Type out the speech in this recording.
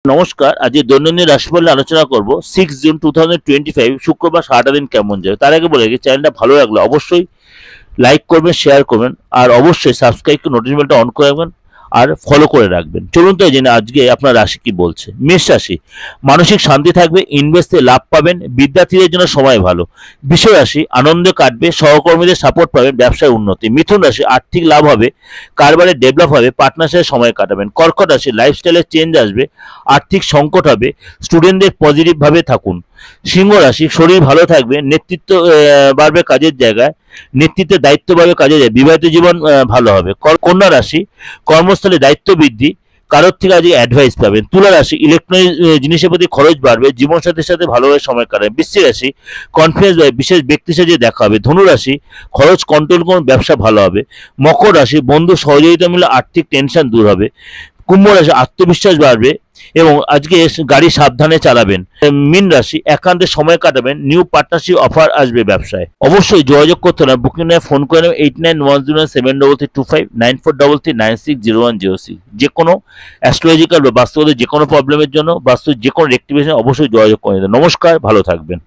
নমস্কার, আজকে দৈনন্দিন রাশিফল নিয়ে আলোচনা করব 6 জুন 2025 শুক্রবার সারাটা দিন কেমন যাবে। তার আগে বলে রাখি, চ্যানেলটা ভালো লাগলে অবশ্যই লাইক করবেন, শেয়ার করবেন, আর অবশ্যই সাবস্ক্রাইব করে নোটিফিকেশন বেলটা অন করে রাখবেন আর ফলো করে রাখবেন। চলুন তো জেনে আজকে আপনার রাশি কি বলছে। মেষ রাশি, মানসিক শান্তি থাকবে, ইনভেস্টে লাভ পাবেন, বিদ্যার্থীদের জন্য সময় ভালো। বৃষ রাশি, আনন্দে কাটবে, সহকর্মীদের সাপোর্ট পাবেন, ব্যবসায় উন্নতি। মিথুন রাশি, আর্থিক লাভ হবে, কারবারে ডেভেলপ হবে, পার্টনারশিপে সময় কাটাবেন। কর্কট রাশি, লাইফস্টাইলে চেঞ্জ আসবে, আর্থিক সংকট হবে, স্টুডেন্টদের পজিটিভ ভাবে থাকুন। সিংহ রাশি, শরীর ভালো থাকবে, নেতৃত্ব বাড়বে কাজের জায়গায়, নেতৃত্বের দায়িত্ব বাড়বে কাজে যায়, বিবাহিত জীবন ভালো হবে। কন্যা রাশি, কর্মস্থলে দায়িত্ব বৃদ্ধি, কারোর থেকে আজকে অ্যাডভাইস পাবেন। তুলা রাশি, ইলেকট্রনিক জিনিসের প্রতি খরচ বাড়বে, জীবনসাথীর সাথে ভালোভাবে সময় কাটাবে। বৃশ্চিক রাশি, কনফিডেন্স বাড়বে, বিশেষ ব্যক্তির সাথে দেখা হবে। ধনু রাশি, খরচ কন্ট্রোল করুন, ব্যবসা ভালো হবে। মকর রাশি, বন্ধু সহযোগিতা মিলে আর্থিক টেনশন দূর হবে। কুম্ভ রাশি, আত্মবিশ্বাস বাড়বে এবং আজকে গাড়ি সাবধানে চালাবেন। মীন রাশি, একান্তে সময় কাটাবেন, নিউ পার্টনারশিপ অফার আসবে ব্যবসায়। অবশ্যই যোগাযোগ করতে হবে, বুকিং নিয়ে ফোন করে নেবেন 89107239 9433960106। যে কোনো অ্যাস্ট্রোলজিক্যাল বা বাস্তবদের যে কোনো প্রবলেমের জন্য, বাস্তু যে কোনো রেক্টিফিকেশন অবশ্যই যোগাযোগ করে নেবেন। নমস্কার, ভালো থাকবেন।